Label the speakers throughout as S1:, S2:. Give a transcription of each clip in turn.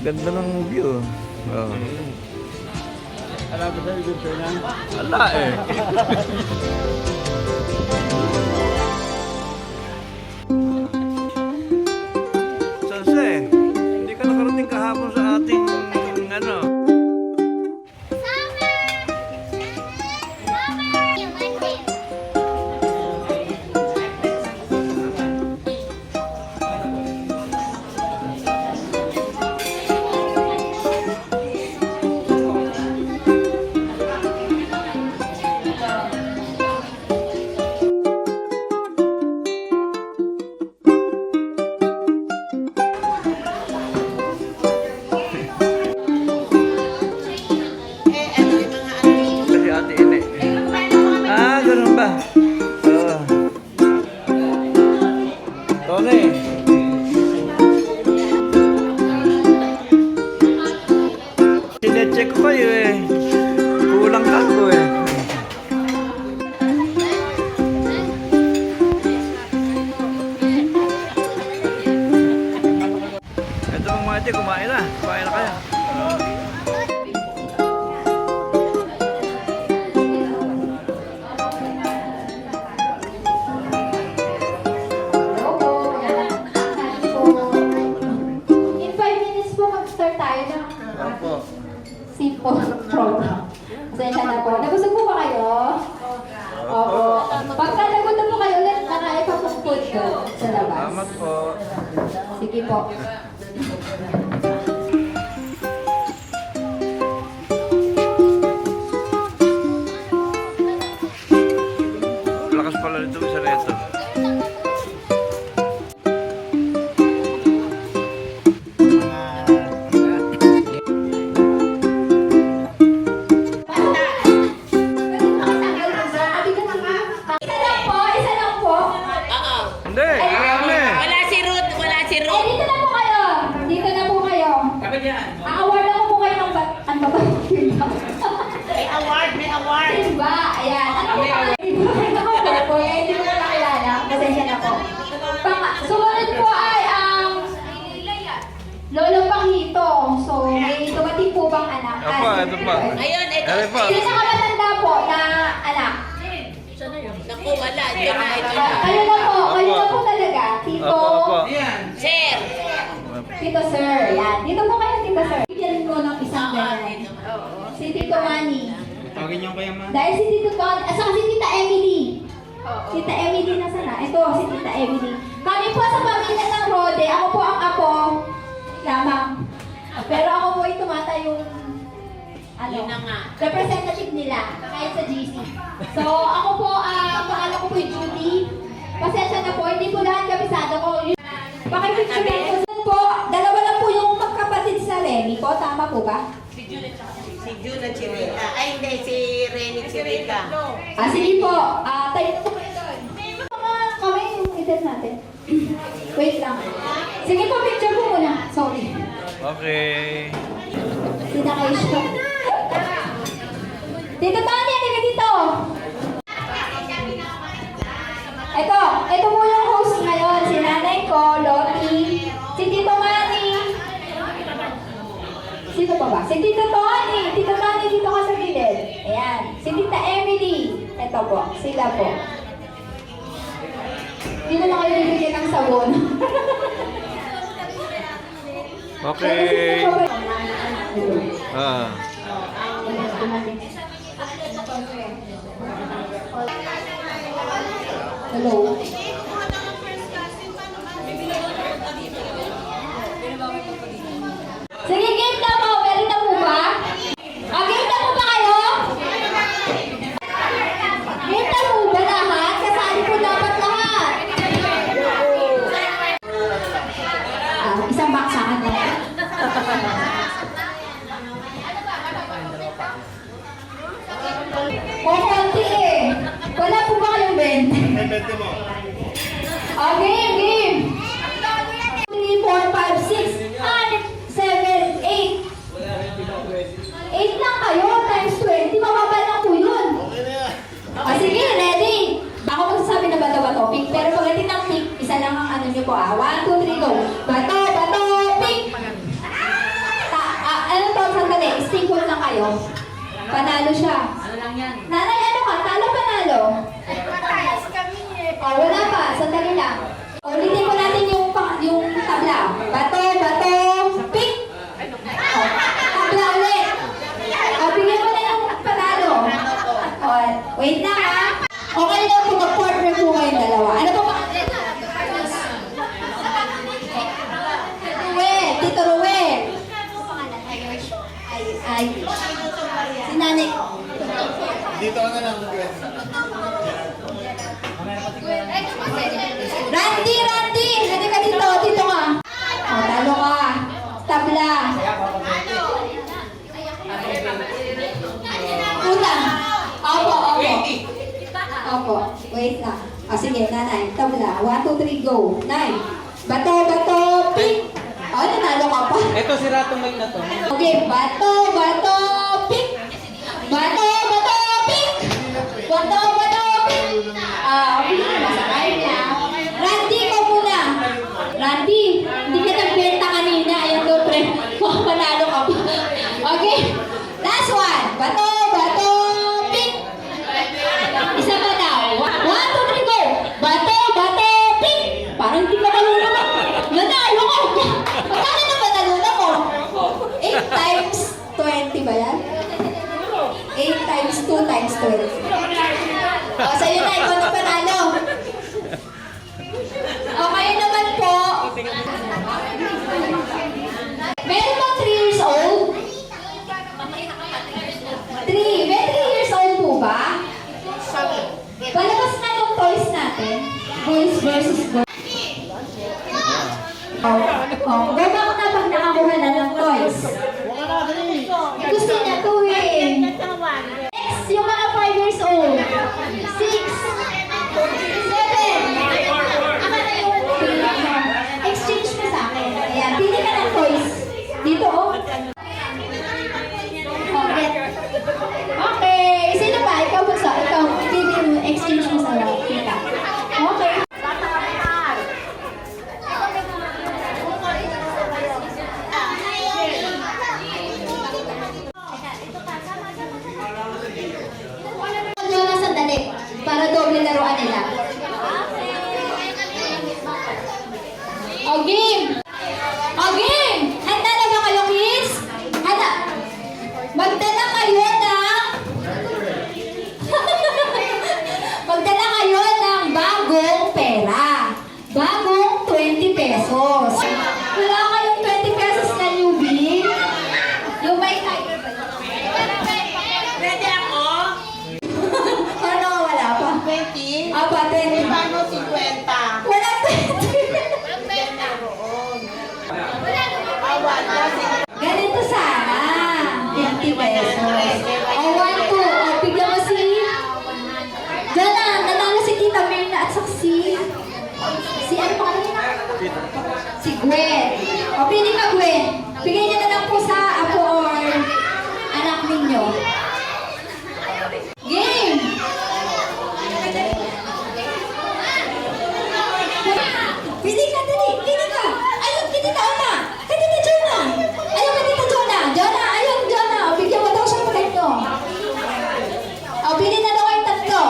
S1: Ganda ng view. Oh.
S2: Alam ko sa'yo, gusto niya?
S1: Ala eh. Sanse, hindi ka nakarating kahapon sa ating ano. Sinecheck ko kayo eh. Kulang ka ko eh. Ito mga ate, kumain na. Kumain na kayo.
S3: Simple program. Pasensya na po. Nabusog po ba kayo? Opo. Pagka nagutom po kayo ulit, nakaipapumpod ko sa labas.
S1: Salamat po.
S3: Sige po.
S1: Lakas pala nito isa reto.
S3: May award. Diba? Ayan. Ano po? Hindi mo na nakilala. Pasensya na po. Sumunod po ay ang Lolo Panghito. So, may dumating po bang anak?
S1: Opo, ito pa.
S4: Ayun, ito.
S3: Pinakamatanda po na anak.
S4: Naku, wala. Ito na, ito na.
S3: Kayo na po. Kayo na po talaga. Tito.
S1: Opo.
S4: Sir.
S3: Tito Sir. Yan. Dito po kayo, Tito Sir. Bigyan mo ng isang ganyan. Si Tito Manny.
S2: Tawagin niyo kaya ma?
S3: Dahil si Tito Ton, saka si Tita Emily. Tita Emily na sana. Ito, si Tita Emily. Kami po sa pamilya ng Rode, ako po ang apo lamang. Pero ako po ay tumata yung representative nila, kahit sa GC. So, ako po, pangalan ko po yung Judy. Pasensya na po, hindi po lahat kabisado ko. Pakipicture lang po. Dalawa lang po yung magkapatid sa Remy po. Tama po ba?
S4: Si Juna Chirita. Ay, hindi. Si Reni Chirita.
S3: Sige po. Tayo po kayo doon. Kami yung edit natin. Wait lang. Sige po, picture po muna. Sorry.
S1: Okay.
S3: Sinakay siya. Tito Tony, halika dito. Ito po yung host ngayon. Si nanay ko, Lottie. Si Tito Manny. Sino pa ba? Si Tito Tony. Tito Tony, dito ka sa gilid. Ayan. Si Tita Emily. Ito po. Sila po. Hindi na lang kayo bibigyan ng sabon.
S1: Okay.
S3: Hello. Sige, game na po. Meron na po ba? Game na po ba kayo? Game na po ba lahat? Kasali po dapat lahat. Isang baksakan na. Konti eh. Wala po ba kayong 20?
S2: May 20 mo.
S3: Game. 3, 4, 5, 6, 7, 8. 8 lang kayo times 20. Mababa lang po yun.
S2: Okay na yan.
S3: Sige, ready. Ako magsasabi na bato-bato, pick. Pero pagdating ng pick, isa lang ang ano nyo po 1, 2, 3, go. Bato, pick. tayo. Panalo siya.
S4: Ano lang yan?
S3: Nanay, ano ka? Talo panalo? Oh, wala pa. Sandali lang. Ulitin ko natin yung tabla. Bato, bato, pick. Oh, tabla ulit. Oh, bigyan mo na yung panalo. Oh, wait na ha. Okay na po, mag-partner po kayong dalawa. Ano po mga? Tito Ruel. Ay. Si nanay.
S2: Dito ka na lang.
S3: Randy! Hindi ka dito. Dito ka. Oh, talo ka. Tabla. Utang. Opo. Wait lang. Oh, sige, nanay. Tabla. 1, 2, 3, go. Nay. Bato, pick. Oh, nanalo ka pa.
S2: Ito si Ratong Mike na to.
S3: Okay, bato, pick. Bato, pick. Bato, pick. Okay, masakay na. Randy, ko muna. Randy, hindi ka nagbenta kanina. Ayan doon, pre. Panalo ka pa. Okay, last one. Bato, pick. Isa pa daw. 1, 2, 3, go. Bato, pick. Parang hindi ka taluna mo. Nanalo ka. Magkano na ba taluna mo? 8 times 20 ba yan? 8 times 2 times 20. O, sa'yo na, ikaw na panalo. O, kayo naman po. Meron ba 3 years old? 3. May 3 years old po ba? Palabas na yung toys natin. Boys versus girls. Gaba ko na pag nakakuha na ng toys. Gusto niya to eh. Next, yung mga 5 years old. 6. 7. Ako na yung exchange mo sa akin. Ayan, pili ka ng toys. Dito oh. Okay. Sino ba? Ikaw ba sa? Ikaw, pili mo, exchange mo sa kita. Okay. Jonas, sandali. Para doble laruan nila. O, game! O, game! Handa na ba kayo, kids? Handa! Magdala kayo ng... Magdala kayo ng bagong pera. Bagong 20 pesos. Wala kayong 20 pesos na newbie? Yung may tiger ba?
S4: Pwede ako?
S3: Ano, wala pa?
S4: 20?
S3: Apa, 20.
S4: Paano 50?
S3: Wala 20. Ganito sana. 20 pesos. O, 1, 2. O, bigyan mo si... Diyan na, nanalo si Tita Myrna at saka si ano pa kanina? Si Gwen. O, pili ka, Gwen. Bigay niyo na lang po sa apo or anak ninyo. Game! Pili ka, dali. Pili ka. Ayun, Tita Una. Kay Tita Jonah. Ayun, kay Tita Jonah. Jonah, ayun, Jonah. O, bigyan mo daw siya ng ganito. O, pili na daw kayong tatlo.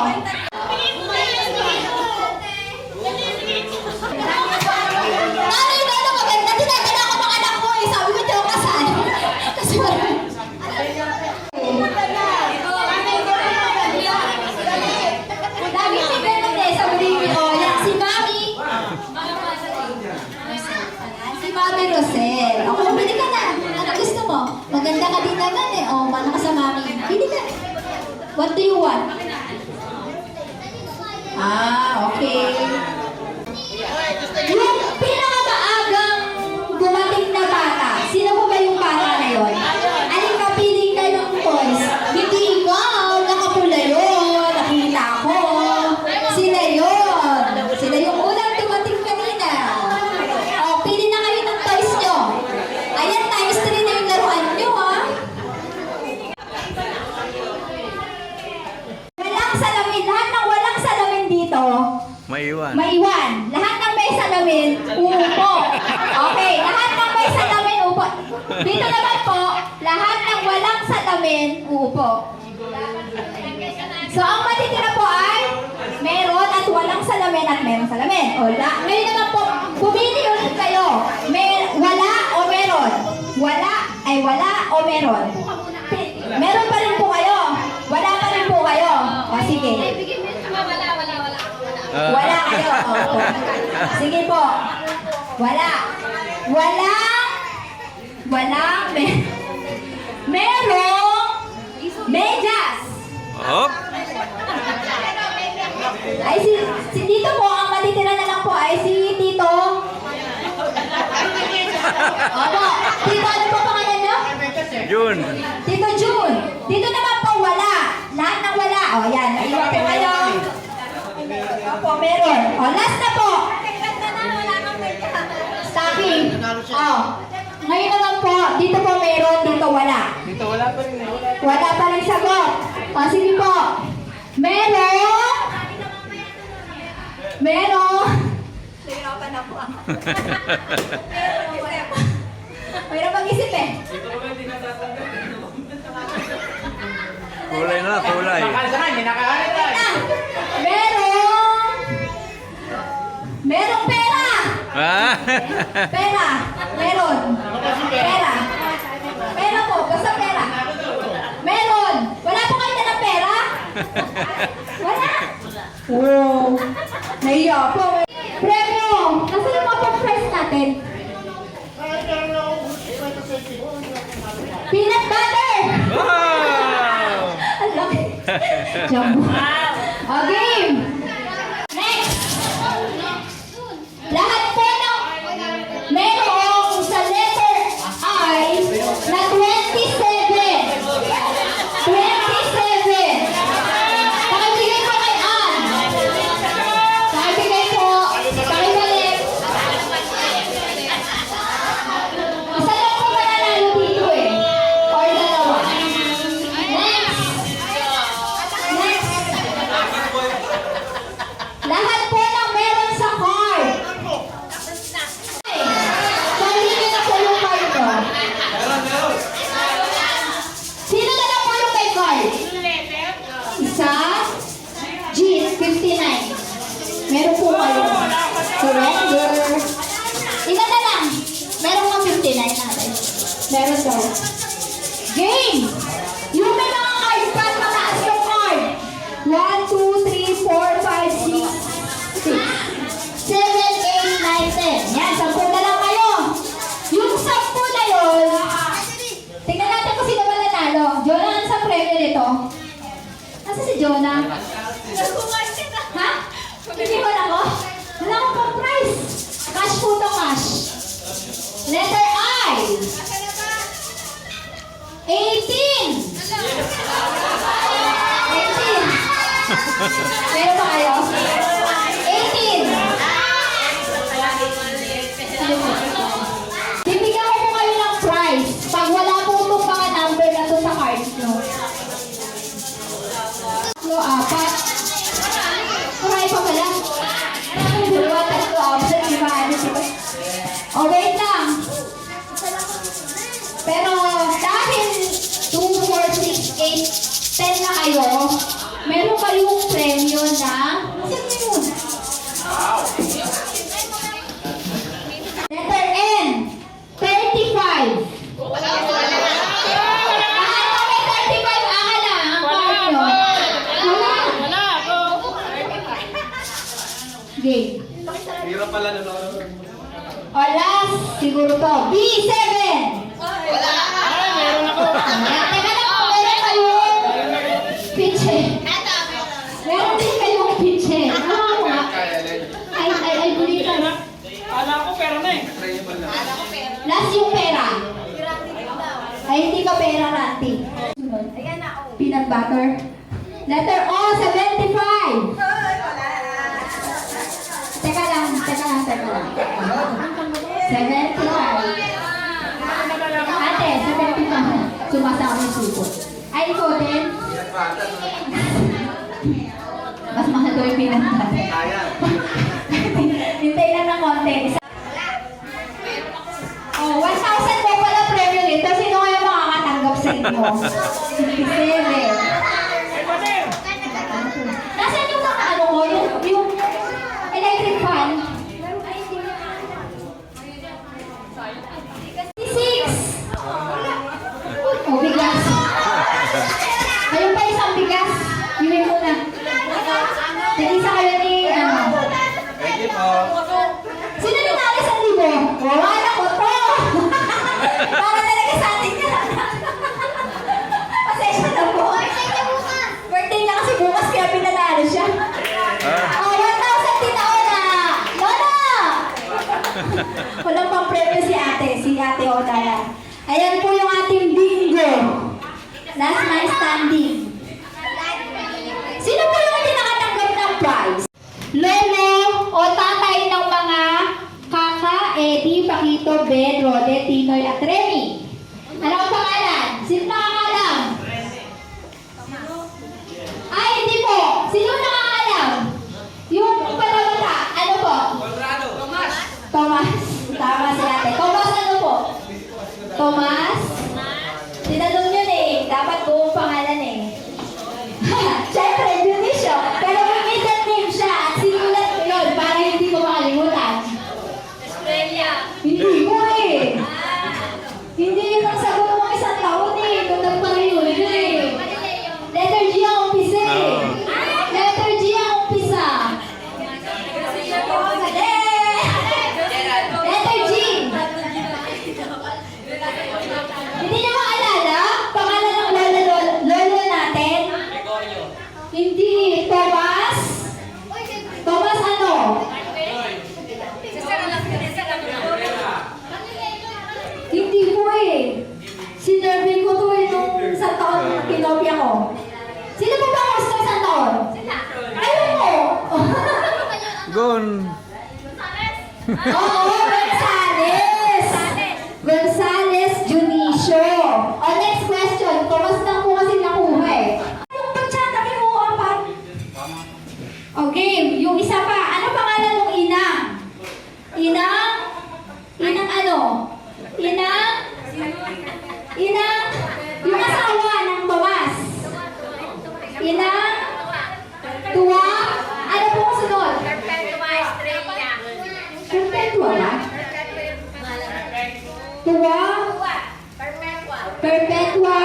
S3: Nanay, ano maganda? Tinatala ko ng anak mo eh. Sabi mo daw kasal. Kasi marami. Lagi si Bernadette sa baby. O, yan si Mami. Si Mami Rosel. Ako, pili ka na. Ano gusto mo? Maganda ka din naman eh. O, mana ka sa Mami. Pili ka. What do you want? Okay. Yung pinakamaagang dumating na bata, sino po ba yung bata na yun? Alin ka pili ka ng toys? Hindi ikaw, nakapula yun, nakita ko. Sila yun. Sila yung unang dumating kanina. O, pili na kayo ng toys nyo. Ayan, times 3 na yung laruan nyo, ha? Walang salamin. Lahat ng walang salamin dito,
S1: Maiwan.
S3: maiwan. Lahat ng may salamin, uupo. Okay, lahat ng may salamin, upo. Dito naman po, lahat ng walang salamin, din uupo. So, ang matitira po ay meron at walang salamin at merong salamin. O, ngayon naman po, pumili ulit kayo. Wala o meron? Wala ay wala o meron? Meron pa rin po kayo. Wala pa rin po kayo. O, sige. Wala kayo. O, sige po. Wala. Merong medyas.
S1: Hop.
S3: Ay, si Tito po, ang matitira na lang po ay si Tito. Opo. Tito, ano po pangalan niyo?
S1: June.
S3: Tito June. Dito naman po, wala. Lahat ng wala. O, yan. Naiwan po kayo. Opo, meron. O, last na po. Stocking. O. Ngayon naman po, dito po meron, dito wala.
S2: Dito wala pa rin eh.
S3: Wala pa rin sagot. O, sige po. Meron. Nahirapan ako. Mayroon mag-isip eh.
S1: Kulay na, kulay.
S2: Saan? May nakahanap tayo.
S3: Merong pera.
S1: Ah?
S3: Pera. Meron. Pera. Pera po. Basta pera. Meron. Wala po kayo na ng pera? Wala. Wow. Nahiya po. Premyo. Nasaan yung mga pang-price natin? Peanut butter.
S1: Wow!
S3: Ang laki. Jumbo. O, game. Next. Lahat po ng merong sa letter I na 27. 27. Pakibigay po kay Ann. Pakibigay po. Pakibalik. Isa lang po mananalo dito eh. Or dalawa. Next. Lahat po ng meron sa card. Pahingin na po yung card ko. Sino na lang po yung may card? Isa. Jean, 59. Meron po kayo. Surrender. Isa na lang. Meron nga 59 natin. Meron daw. Game! Yung may mga card pa, mataas yung card. 1, 2, 3, 4, 5, 6, 7, 8, 9, 10. Yan, 10 na lang kayo. Yung 10 na yun, tingnan natin kung sino ba nanalo. Jonah, ano sa premyo nito? Nasa si Jonah? Ha? Hindi mo na ko? Wala ko pang prize. Cash po to, cash. Letter I. 18. 18. Meron ba kayo? 18. Bibigyan ko po kayo ng prize pag wala po itong mga number na to sa cards nyo. 3, 4. Kumain pa pala. 2, 3, 4, 5. O, wait lang. Pero dahil 2, 4, 6, 8, 10 na kayo, meron kayong premyo na... Saan yun? Letter N. 35. Lahat na may 35, aka na ang card nyo. Wala. Game.
S2: Hirap pala nanonood.
S3: O last, siguro to. B7.
S2: Meron ako.
S3: Teka lang po, meron kayong pitche. Meron din kayong pitche. Ano ako nga? I believe na.
S2: Kala ko pera na eh.
S3: Last yung pera. Ay, hindi ka pera, Ranty. Peanut butter. Letter O, 75. Teka lang. 75. Ate, 75. Sumasama yung supot. Ay, ikaw din. Mas mahal daw yung peanut butter. Hintay lang ng konti. Oh, 1,000 po pala premyo nito. Sino kayo makakatanggap sa inyo? Nasaan yung ano ko? Yung electric fan? 56! Oh, bigas. Ayun pa isang bigas. Iwin mo na. Nag-isa kayo ni,
S2: Thank you po.
S3: Sino nanalo sa libo? Wala ko to! Para talaga sa atin yan. Pasensya na po. Birthday niya kasi bukas kaya pinanalo siya. Oh, 1,000 tinaon na! Lola! Walang pang premyo si Ate Odala. Ayan po yung ating bingo. Last man standing. Sino po yung hindi nakatanggap ng prize? Lolo o tatay ng mga Kaka, Eddie, Paquito, Ben, Rode, Tinoy at Remy. Ano ang pangalan? Sino nakakalam? Ay, hindi po. Sino nakakalam? Yung panawala. Ano po? Thomas. Tama si ate. Thomas ano po? Thomas? Tinanong yun eh. Dapat buong pangalan eh. Siyempre, Dionisio. Pero may middle name siya at sinulat ko yun para hindi ko makalimutan. Hindi ko eh. Hindi yun ang sagot ng isang taon eh. Kung nagpariyo yun eh. Letter G ang umpisa eh. Letter G ang umpisa. Letter G. Hindi niyo maalala? Pangalan ng lolo natin? Hindi. Thomas? Thomas ano? Hindi po eh. Sinerving ko to eh nung isang taon na kinopya ko. Sino po ba host ng isang taon? Ayun po.
S1: Gone.
S3: Oo, Gonzales. Gonzales Junicio. O next question. Thomas lang po kasi nakuha eh. Yung pagtsata kayo mo apat. Okay, yung isa pa. Ano pangalan ng inang? Inang? Inang ano? Inang? Inang? Yung asawa ng Tomas. Inang? Tuwa? Ano po kasunod? Perpetua ba? Tuwa? Perpetua?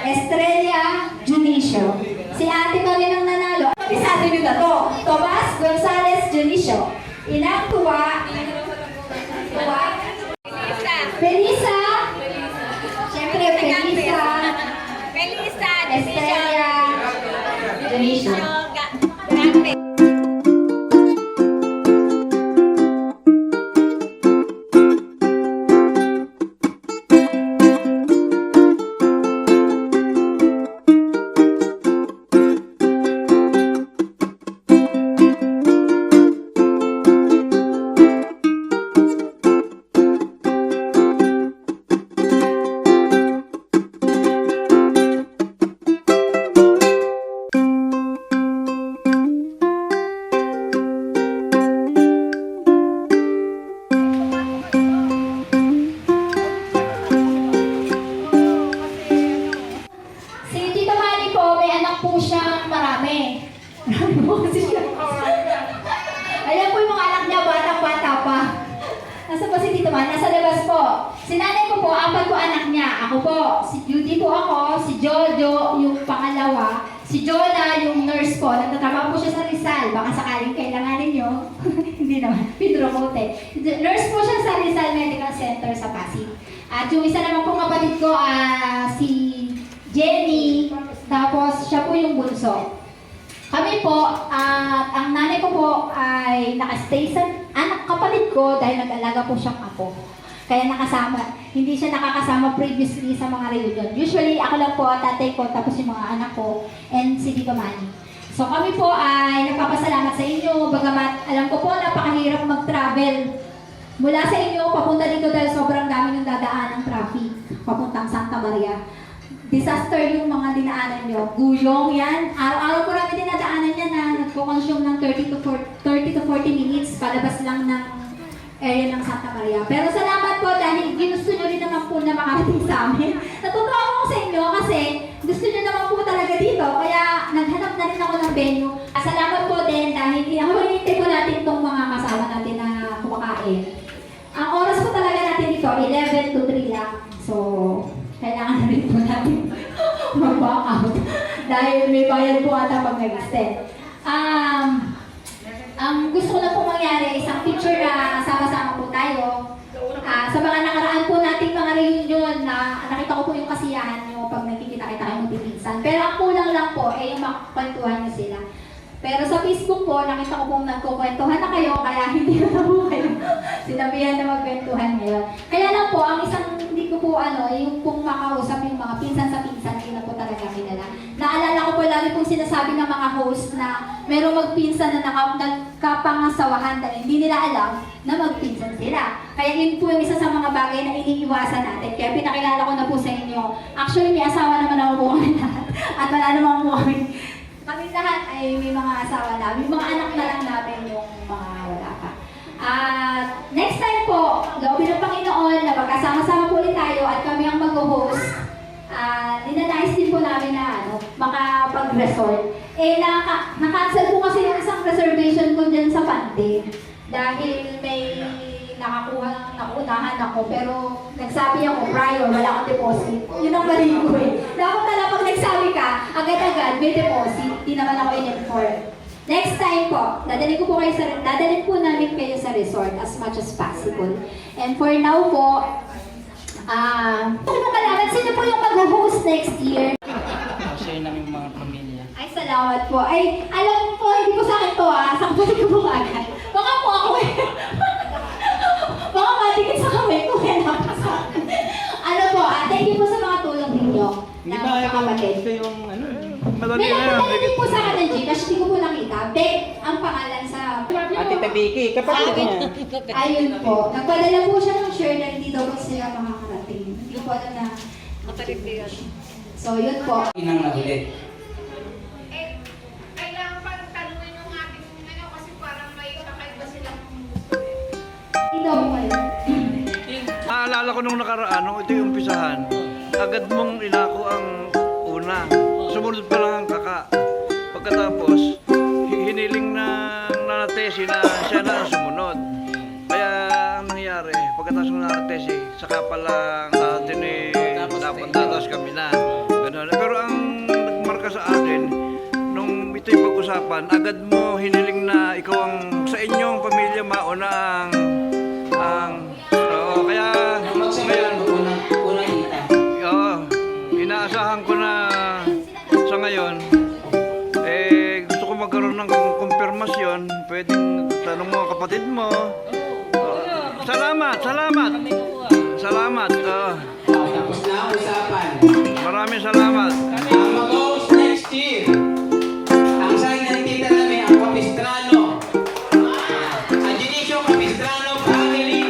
S3: Estrella Junicio. Si ate pa rin ang nanalo. Kabisado nyo na to. Tomas Gonzales Junicio. Inang Tuwa. Tuwa. Felisa. Siyempre, Felisa. Estrella Junicio. Si Tita Manny po, may anak po siyang marami. Marami po kasi siya. Ayan po yung mga anak niya, batang-bata pa. Nasa po si Tita Manny? Nasa labas po. Si nanay ko po, 4 po anak niya. Ako po, si Judy po ako, si Jojo, yung pangalawa, si Jonah, yung nurse po. Nagtatrabaho po siya sa Rizal. Baka sakaling kailanganin niyo. Hindi naman, pinromote. Nurse po siya sa Rizal Medical Center sa Pasig. At yung isa naman pong kapatid ko, si Jenny, tapos siya po yung bunso. Kami po, ang nanay ko po ay nakastay sa anak kapatid ko dahil nag-alaga po siyang apo. Kaya nakasama, hindi siya nakakasama previously sa mga reunion. Usually, ako lang po, tatay ko, tapos yung mga anak ko, and si Tito Manny. So kami po ay nagpapasalamat sa inyo, bagamat alam ko po napakahirap mag-travel mula sa inyo papunta dito dahil sobrang dami ng dadaan ng traffic papuntang Santa Maria. Disaster yung mga dinaanan nyo. Guyong yan. Araw-araw po namin dinadaanan yan na nagpo-consume ng 30 to 40 minutes palabas lang ng area ng Santa Maria. Pero salamat po dahil ginusto nyo rin naman po na makarating sa amin. Natutuwa ako sa inyo kasi gusto nyo naman po talaga dito. Kaya naghanap na rin ako ng venue. Salamat po din dahil hinihintay po natin itong mga kasama natin na kumakain. Ang oras po talaga natin dito, 11 to 3 lang. So, kailangan na rin po natin mag-back out. Dahil may bayad po ata pag nag-extend. Ang gusto ko na po mangyari, isang picture na sama-sama po tayo. Sa mga nakaraan po nating mga reunion na nakita ko po yung kasiyahan nyo pag nagkikita-kita kayo magpipinsan. Pero ang kulang lang po ay yung makakwentuhan nyo sila. Pero sa Facebook po, nakita ko pong nagkukwentuhan na kayo, kaya hindi na po kayo sinabihan na magkwentuhan ngayon. Kaya lang po, ang isang hindi ko po yung pong makausap yung mga pinsan sa pinsan, hindi na po talaga kilala. Naalala ko po lagi pong sinasabi ng mga host na merong magpinsan na nagkapangasawahan dahil hindi nila alam na magpinsan sila. Kaya yun po yung isa sa mga bagay na iniiwasan natin. Kaya pinakilala ko na po sa inyo. Actually, may asawa naman ako po kami lahat. At wala naman po kami lahat ay may mga asawa na. May mga anak na lang namin yung mga wala pa. Next time po, loobin ng Panginoon na magkasama-sama po ulit tayo at kami ang mag-host. Ninanais din po namin na makapag-resort. Na-cancel po kasi yung isang reservation ko dyan sa Pante. Dahil may nakuunahan ako, pero nagsabi ako prior, wala akong deposit. Yun ang mali ko eh. Dapat pala pag nagsabi ka, agad-agad may deposit. Di naman ako in-inform. Next time po, dadalhin po namin kayo sa resort as much as possible. And for now po, sino po yung mag-host next year?
S2: Share namin mga pamilya.
S3: Ay, salamat po. Ay, alam po, hindi po sa akin to sa kapatid ko po agad. Baka po ako eh. Baka matigit sa kamay ko kaya nakasabi. Ano po, thank you po sa mga tulong ninyo.
S2: Hindi ba
S3: mga kapatid.
S2: ito yung
S1: Madali
S3: May
S1: na yan.
S3: nagpadala din po sa akin ng Gcash, hindi ko po nakita. Beck ang pangalan sa...
S2: Ate Tabiki, kapatid niya.
S3: Ayun po. Nagpadala po siya ng share na hindi daw po sila makakarating. Hindi ko po alam na... So, yun po.
S2: Inang nagulit.
S5: Kailangan pa tanungin yung ating kasi parang may kakaiba silang
S3: Hindi daw po kayo.
S1: Naalala ko nung nakaraan, nung ito yung umpisahan, agad mong inako ang una. Sumunod pa lang ang kaka. Pagkatapos, hiniling ng nanatesi na siya na ang sumunod. Kaya ang nangyari, pagkatapos ng nanatesi, saka palang atin dapat tatas kami na. Ganun. Pero ang nagmarka sa atin, nung ito'y pag-usapan, agad mo hiniling na ikaw ang sa inyong pamilya mauna kaya ngayon, inaasahan ko na sa ngayon, gusto ko magkaroon ng kumpirmasyon. Pwedeng tanong mo ang kapatid mo. Salamat.
S2: Tapos na ang usapan.
S1: Maraming salamat.
S2: Ang mag-host next year. Ang sabi ng tita namin, ang Capistrano. Ang Dionisio Capistrano family.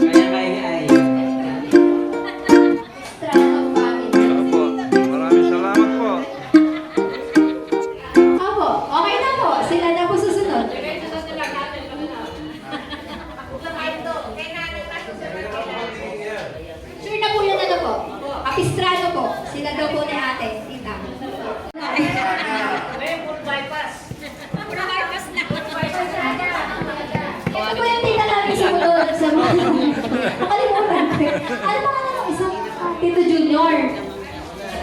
S2: Kaya.
S3: Strano family.
S1: Opo. Maraming salamat po.
S3: Opo, okay na po. Sila na po susunod. Sure na po yun po. Kapistrano po. Sila daw po ni ate. Tita. Ito po yung tita namin sumunod sa mga... Nakalimutan ko. Ano pa nga ng isang Tito Junior?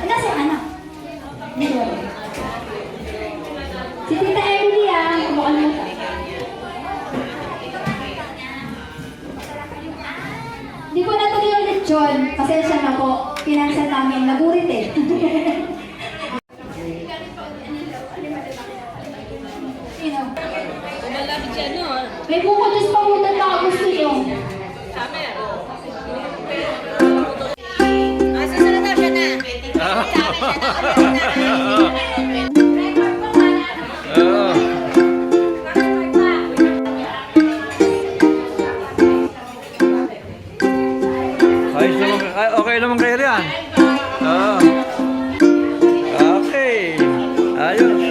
S3: Nasa anak? Junior. Si Tita Emily makalimutan. Hindi ko natuloy yung lechon. Pasensya na po. Pinansan namin. Nagurit eh. May buko Diyos pa po na gusto nyo.
S4: Susunod daw siya na.
S1: Okay naman kayo riyan. Okay. Ayos.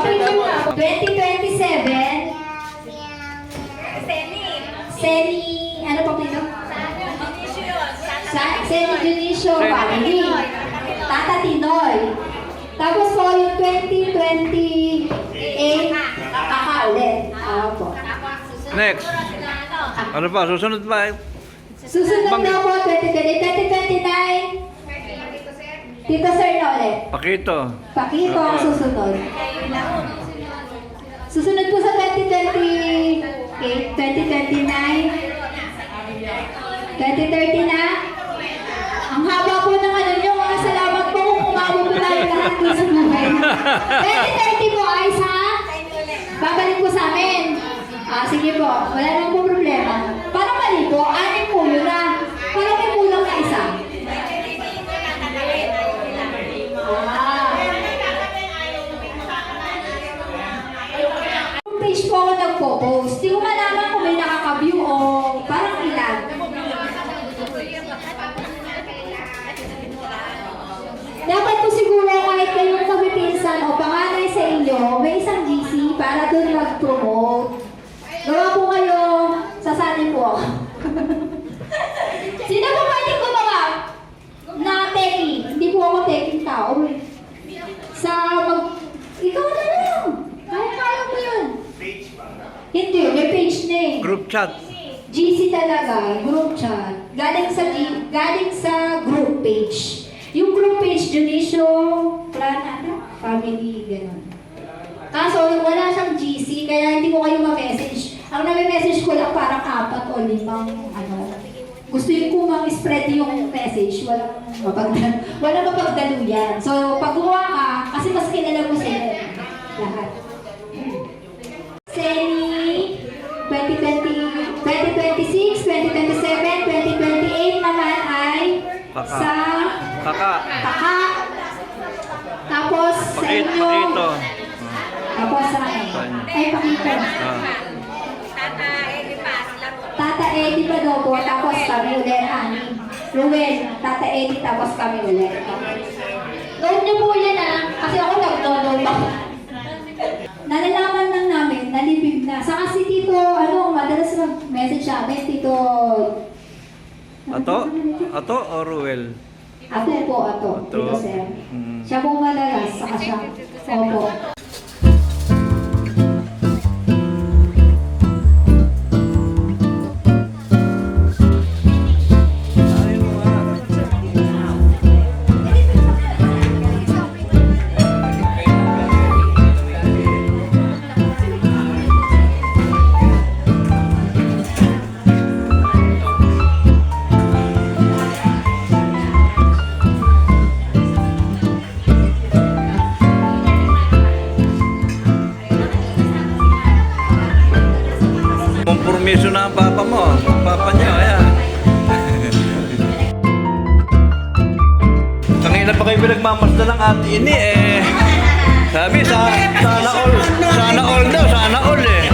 S3: Papicture na. 2027. Semi, ano pa pino? Semi Judicial Family. Tata Tinoy. Tapos po yung 2028, kaka ulit. Opo.
S1: Next. Ano pa? Susunod pa.
S3: Susunod na po, 2029. Tito Sir na ulit.
S1: Pakito.
S3: Pakito ang susunod. Susunod po sa 2028, 2029, 2030 na. Ang haba po ng ano nyo, mga salamat po kung umabot po tayo lahat doon sa buhay. 2030 po ay sa babalik po sa amin. Sige po, wala nang po problema. Parang mali po, 6 po yun na. Parang may kulang na isa. Page po ako nagpo-post. Hindi ko malaman kung may nakaka-view o parang ilan. Dapat po siguro kahit kayong magpipinsan o panganay sa inyo, may isang GC para doon mag-promote. Gawa po kayo, sasali po ako. Sino po pwede gumawa na techie? Hindi po ako techie tao eh. Ikaw na lang. Kaya mo yun. Hindi, may page na eh.
S1: Group chat.
S3: GC talaga, group chat. Galing sa group page. Yung group page, Judicial Family, gano'n. Kaso, wala siyang GC, kaya hindi ko kayo ma-message. Ang nami-message ko lang parang 4 o 5, ano. Gusto yung kung mag-spread yung message, walang mapagdaluyan. So, pag gumawa ka, kasi mas kilala mo sila lahat. Semi, 2026, 2027, 2028 naman ay
S1: Paka.
S3: sa
S1: Kaka.
S3: Taka. Tapos sa inyo.
S1: Pakito.
S3: Tapos sa ay pakito. Tata Eddie pa daw po, tapos kami ulit, Ani. Ruel, Tata Eddie, tapos kami ulit. Note niyo po yan kasi ako nag-download pa. Nalalaman lang namin, nalibig na. Saka si Tito, madalas mag-message sa amin, Tito...
S1: Ato o Ruel?
S3: Ato po, Tito Sir. Siya po malalas, saka siya. Opo.
S1: Kompromiso na ang papa mo. Papa niyo, ayan. Kanina pa kayo pinagmamasda ng ate ini eh. Sabi, sana all daw, sana all eh.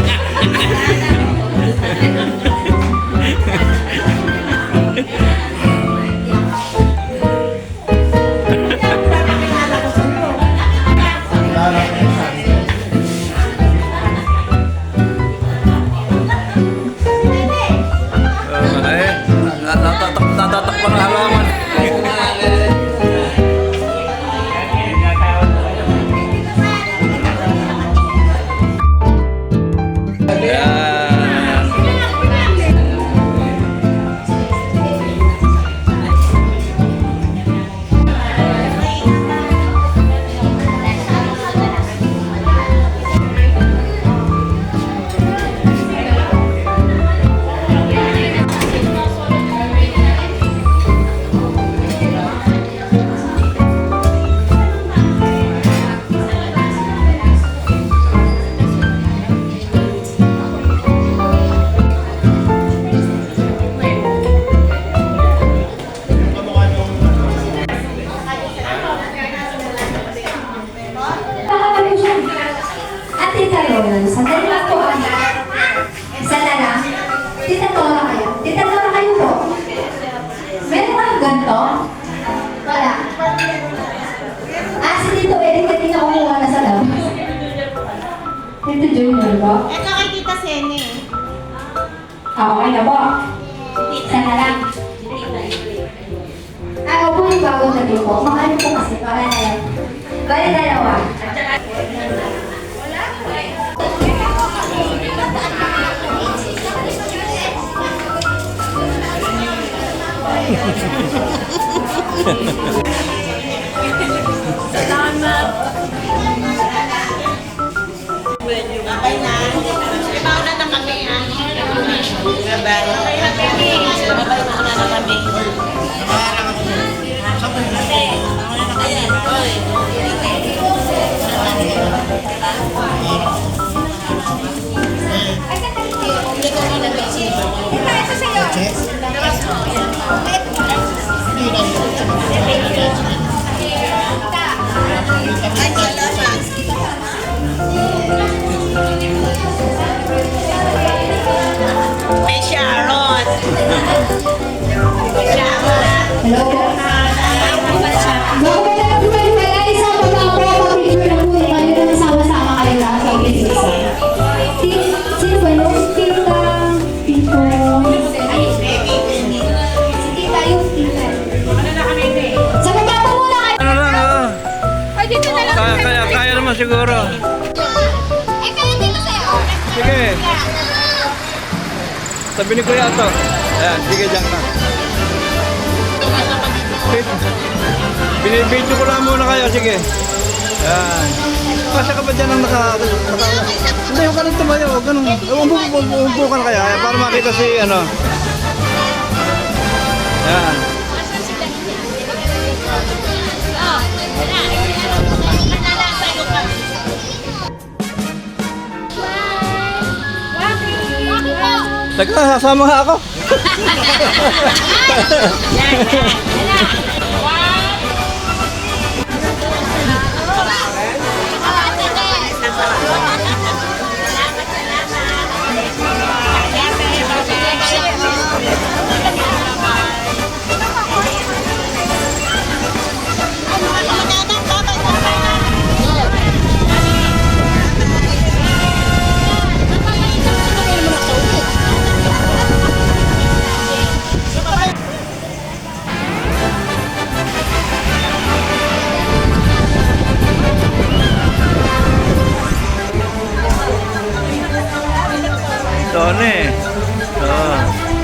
S1: Natatakpan ang halaman.
S3: Junior po.
S4: Ito kay Tita Sene.
S3: Okay na po. Isa na lang. Ako po yung bagong sabi po. Makano po kasi, para na lang. Bali dalawa.
S4: Okay na. Mauna na kami. Bye-bye. Bye-bye, mauna na kami. Ayan, oy. May Sharon.
S3: Hello po. Bago ka na buhay-buhay, sa baba po, mag-picture lang po kayo na nasama-sama kayo lahat sa office. Sino ba yun? Tito. Ay, si tita yung tita. Sa baba po muna kayo.
S1: Ano lang,
S5: Ay, dito na lang.
S1: kaya naman siguro.
S5: Eh, kaya dito sa'yo.
S1: Sige. Sabi ni Kuya Ato. Ayan, sige dyan ka. Binibidyo ko lang muna kayo, sige. Ayan. Kasi ka ba dyan ang Hindi, huwag ka nang tumayo. Huwag ka nang... Umupo ka na kaya. Ayan, para makita si ano. Ayan. Teka, sasama nga ako. Tony. Oh.